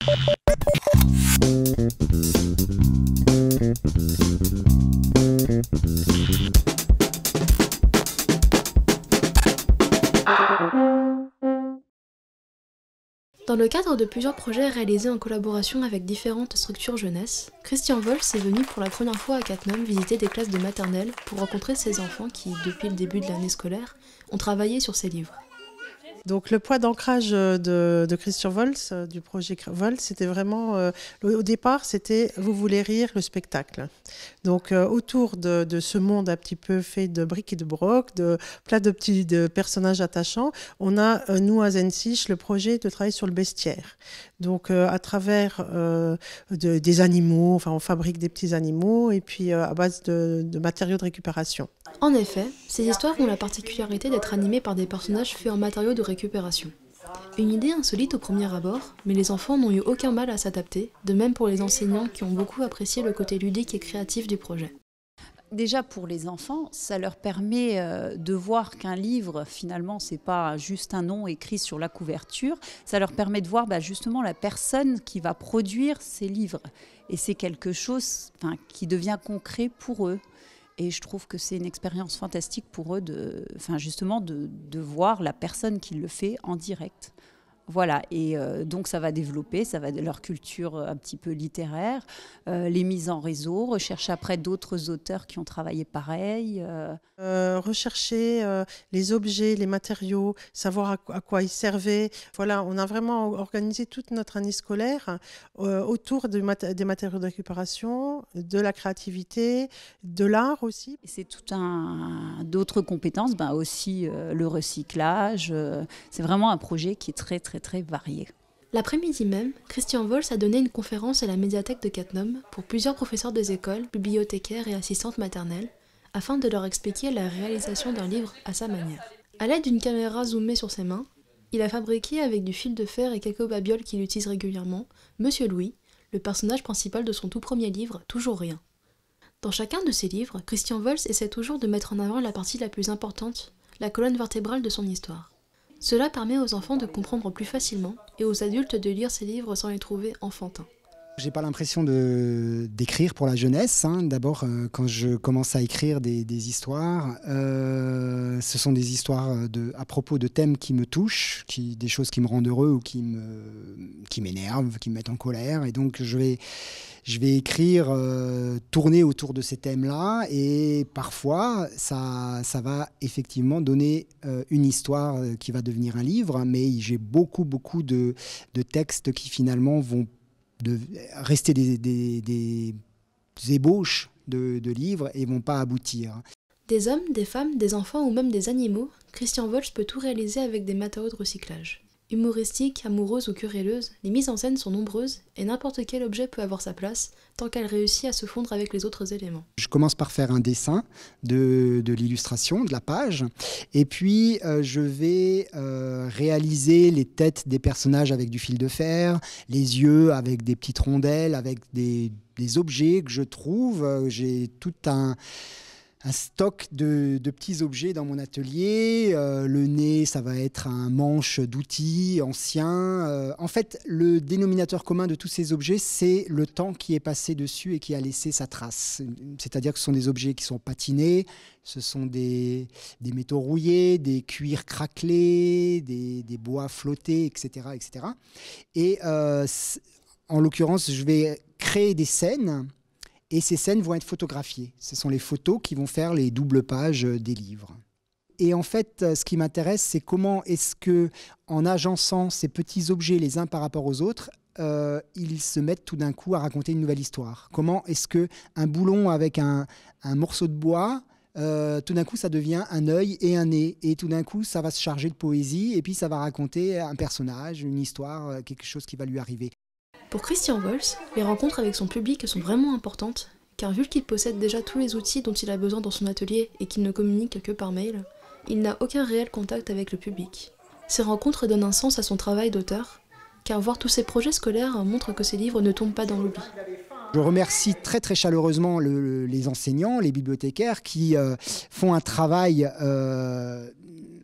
Dans le cadre de plusieurs projets réalisés en collaboration avec différentes structures jeunesse, Christian Wolz est venu pour la première fois à Cattenom visiter des classes de maternelle pour rencontrer ses enfants qui, depuis le début de l'année scolaire, ont travaillé sur ses livres. Donc le point d'ancrage de Christian Wolz, du projet Wolz, c'était vraiment, au départ, c'était « Vous voulez rire, le spectacle ». Donc autour de ce monde un petit peu fait de briques et de broc, de plein de petits personnages attachants, on a, nous à Zensich, le projet de travailler sur le bestiaire. Donc à travers des animaux, enfin on fabrique des petits animaux et puis à base de matériaux de récupération. En effet, ces histoires ont la particularité d'être animées par des personnages faits en matériaux de récupération. Une idée insolite au premier abord, mais les enfants n'ont eu aucun mal à s'adapter, de même pour les enseignants qui ont beaucoup apprécié le côté ludique et créatif du projet. Déjà pour les enfants, ça leur permet de voir qu'un livre, finalement, c'est pas juste un nom écrit sur la couverture. Ça leur permet de voir justement la personne qui va produire ces livres. Et c'est quelque chose qui devient concret pour eux. Et je trouve que c'est une expérience fantastique pour eux justement de voir la personne qui le fait en direct. Voilà, et donc ça va développer, ça va de leur culture un petit peu littéraire, les mises en réseau, rechercher après d'autres auteurs qui ont travaillé pareil. Rechercher les objets, les matériaux, savoir à quoi ils servaient. Voilà, on a vraiment organisé toute notre année scolaire autour des matériaux de récupération, de la créativité, de l'art aussi. C'est tout d'autres compétences, aussi le recyclage. C'est vraiment un projet qui est très très très varié. L'après-midi même, Christian Wolz a donné une conférence à la médiathèque de Cattenom pour plusieurs professeurs des écoles, bibliothécaires et assistantes maternelles, afin de leur expliquer la réalisation d'un livre à sa manière. À l'aide d'une caméra zoomée sur ses mains, il a fabriqué avec du fil de fer et quelques babioles qu'il utilise régulièrement, Monsieur Louis, le personnage principal de son tout premier livre, Toujours rien. Dans chacun de ses livres, Christian Wolz essaie toujours de mettre en avant la partie la plus importante, la colonne vertébrale de son histoire. Cela permet aux enfants de comprendre plus facilement et aux adultes de lire ces livres sans les trouver enfantins. J'ai pas l'impression d'écrire pour la jeunesse. D'abord, quand je commence à écrire des histoires, ce sont des histoires à propos de thèmes qui me touchent, des choses qui me rendent heureux ou qui m'énervent, qui me mettent en colère. Et donc, je vais écrire, tourner autour de ces thèmes-là. Et parfois, ça va effectivement donner une histoire qui va devenir un livre. Mais j'ai beaucoup de textes qui finalement vont rester des ébauches de livres et ne vont pas aboutir. Des hommes, des femmes, des enfants ou même des animaux, Christian Wolz peut tout réaliser avec des matériaux de recyclage. Humoristiques, amoureuses ou querelleuses, les mises en scène sont nombreuses et n'importe quel objet peut avoir sa place tant qu'elle réussit à se fondre avec les autres éléments. Je commence par faire un dessin de l'illustration, de la page, et puis je vais réaliser les têtes des personnages avec du fil de fer, les yeux avec des petites rondelles, avec des objets que je trouve. J'ai tout un stock de petits objets dans mon atelier. Le nez, ça va être un manche d'outils ancien. En fait, le dénominateur commun de tous ces objets, c'est le temps qui est passé dessus et qui a laissé sa trace. C'est-à-dire que ce sont des objets qui sont patinés, ce sont des métaux rouillés, des cuirs craquelés, des bois flottés, etc. etc. Et en l'occurrence, je vais créer des scènes. Et ces scènes vont être photographiées. Ce sont les photos qui vont faire les doubles pages des livres. Et en fait, ce qui m'intéresse, c'est comment est-ce que, en agençant ces petits objets les uns par rapport aux autres, ils se mettent tout d'un coup à raconter une nouvelle histoire. Comment est-ce qu'un boulon avec un morceau de bois, tout d'un coup, ça devient un œil et un nez. Et tout d'un coup, ça va se charger de poésie. Et puis, ça va raconter un personnage, une histoire, quelque chose qui va lui arriver. Pour Christian Wolz, les rencontres avec son public sont vraiment importantes, car vu qu'il possède déjà tous les outils dont il a besoin dans son atelier et qu'il ne communique que par mail, il n'a aucun réel contact avec le public. Ces rencontres donnent un sens à son travail d'auteur, car voir tous ses projets scolaires montre que ses livres ne tombent pas dans l'oubli. Je remercie très très chaleureusement les enseignants, les bibliothécaires qui font un travail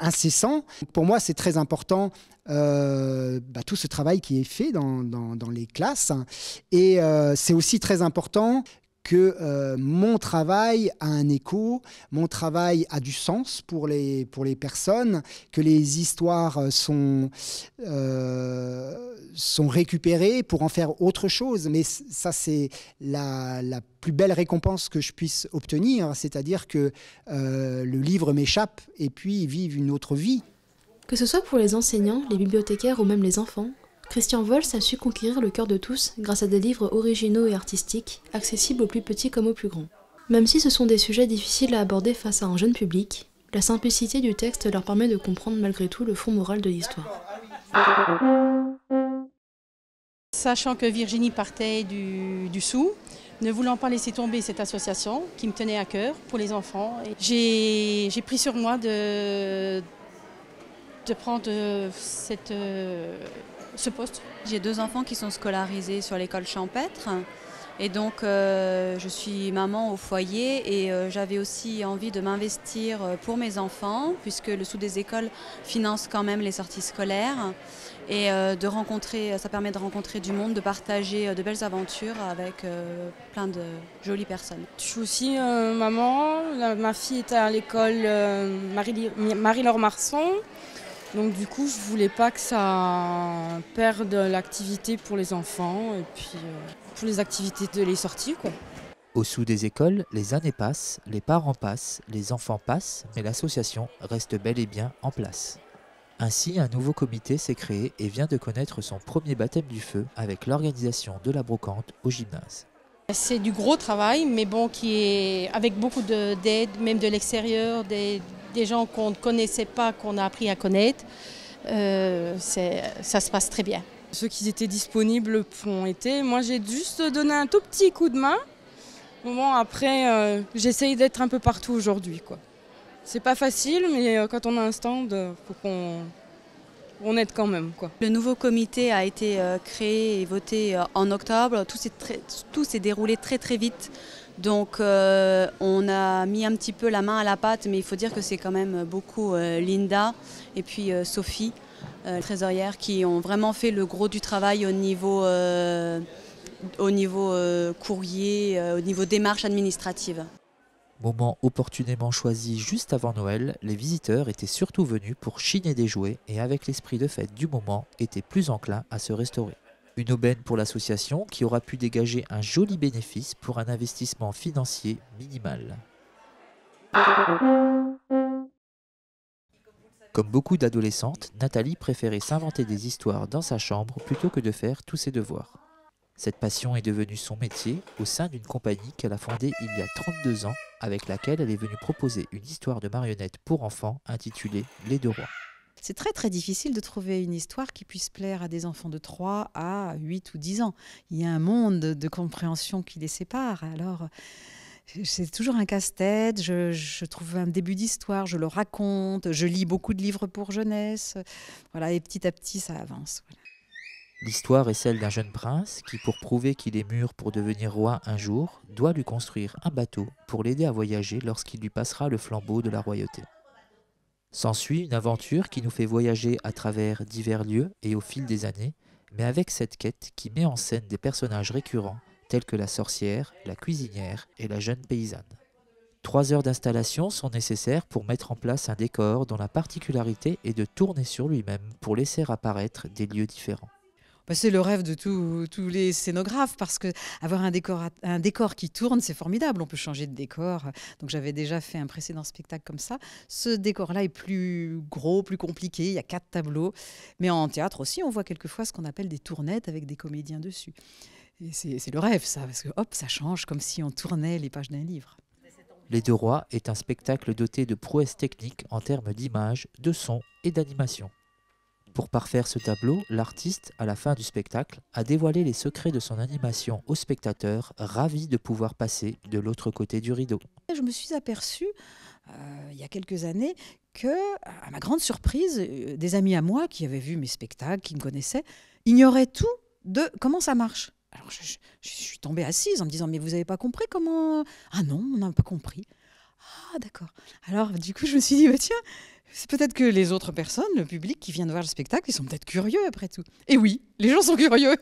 incessant. Pour moi, c'est très important tout ce travail qui est fait dans les classes. Et c'est aussi très important que mon travail a un écho, mon travail a du sens pour les personnes, que les histoires sont récupérées pour en faire autre chose. Mais ça, c'est la plus belle récompense que je puisse obtenir, c'est-à-dire que le livre m'échappe et puis vive une autre vie. Que ce soit pour les enseignants, les bibliothécaires ou même les enfants, Christian Vols a su conquérir le cœur de tous grâce à des livres originaux et artistiques, accessibles aux plus petits comme aux plus grands. Même si ce sont des sujets difficiles à aborder face à un jeune public, la simplicité du texte leur permet de comprendre malgré tout le fond moral de l'histoire. Sachant que Virginie partait du sou, ne voulant pas laisser tomber cette association qui me tenait à cœur pour les enfants, j'ai pris sur moi de prendre ce poste. J'ai 2 enfants qui sont scolarisés sur l'école champêtre et donc je suis maman au foyer et j'avais aussi envie de m'investir pour mes enfants puisque le sou des écoles finance quand même les sorties scolaires et ça permet de rencontrer du monde, de partager de belles aventures avec plein de jolies personnes. Je suis aussi maman, ma fille était à l'école Marie-Laure Marson. Donc du coup, je voulais pas que ça perde l'activité pour les enfants et puis pour les activités de les sorties, quoi. Au sou des écoles, les années passent, les parents passent, les enfants passent, mais l'association reste bel et bien en place. Ainsi, un nouveau comité s'est créé et vient de connaître son premier baptême du feu avec l'organisation de la brocante au gymnase. C'est du gros travail, mais bon, qui est avec beaucoup d'aide, même de l'extérieur, des gens qu'on ne connaissait pas, qu'on a appris à connaître. Ça se passe très bien. Ceux qui étaient disponibles ont été. Moi, j'ai juste donné un tout petit coup de main. Bon, après, j'essaye d'être un peu partout aujourd'hui, quoi. C'est pas facile, mais quand on a un stand, faut qu'on aide quand même, quoi. Le nouveau comité a été créé et voté en octobre. Tout s'est déroulé très très vite. Donc on a mis un petit peu la main à la pâte, mais il faut dire que c'est quand même beaucoup Linda et puis Sophie, trésorière, qui ont vraiment fait le gros du travail au niveau courrier, au niveau démarche administrative. Moment opportunément choisi juste avant Noël, les visiteurs étaient surtout venus pour chiner des jouets et avec l'esprit de fête du moment, étaient plus enclins à se restaurer. Une aubaine pour l'association qui aura pu dégager un joli bénéfice pour un investissement financier minimal. Comme beaucoup d'adolescentes, Nathalie préférait s'inventer des histoires dans sa chambre plutôt que de faire tous ses devoirs. Cette passion est devenue son métier au sein d'une compagnie qu'elle a fondée il y a 32 ans, avec laquelle elle est venue proposer une histoire de marionnettes pour enfants intitulée Les Deux Rois. C'est très très difficile de trouver une histoire qui puisse plaire à des enfants de 3 à 8 ou 10 ans. Il y a un monde de compréhension qui les sépare. Alors, c'est toujours un casse-tête. Je trouve un début d'histoire, je le raconte, je lis beaucoup de livres pour jeunesse. Voilà, et petit à petit, ça avance. Voilà. L'histoire est celle d'un jeune prince qui, pour prouver qu'il est mûr pour devenir roi un jour, doit lui construire un bateau pour l'aider à voyager lorsqu'il lui passera le flambeau de la royauté. S'ensuit une aventure qui nous fait voyager à travers divers lieux et au fil des années, mais avec cette quête qui met en scène des personnages récurrents tels que la sorcière, la cuisinière et la jeune paysanne. 3 heures d'installation sont nécessaires pour mettre en place un décor dont la particularité est de tourner sur lui-même pour laisser apparaître des lieux différents. C'est le rêve de tous les scénographes parce que avoir un décor qui tourne, c'est formidable. On peut changer de décor. Donc j'avais déjà fait un précédent spectacle comme ça. Ce décor-là est plus gros, plus compliqué. Il y a 4 tableaux. Mais en théâtre aussi, on voit quelquefois ce qu'on appelle des tournettes avec des comédiens dessus. Et c'est le rêve, ça, parce que hop, ça change comme si on tournait les pages d'un livre. Les Deux Rois est un spectacle doté de prouesses techniques en termes d'image, de son et d'animation. Pour parfaire ce tableau, l'artiste, à la fin du spectacle, a dévoilé les secrets de son animation aux spectateurs, ravis de pouvoir passer de l'autre côté du rideau. Je me suis aperçue, il y a quelques années, que, à ma grande surprise, des amis à moi qui avaient vu mes spectacles, qui me connaissaient, ignoraient tout de comment ça marche. Alors je suis tombée assise en me disant « Mais vous n'avez pas compris comment… » Ah non, on n'a pas compris. Ah d'accord. Alors du coup, je me suis dit « Tiens, C'est peut-être que les autres personnes, le public qui vient de voir le spectacle, ils sont peut-être curieux après tout. Et oui, les gens sont curieux.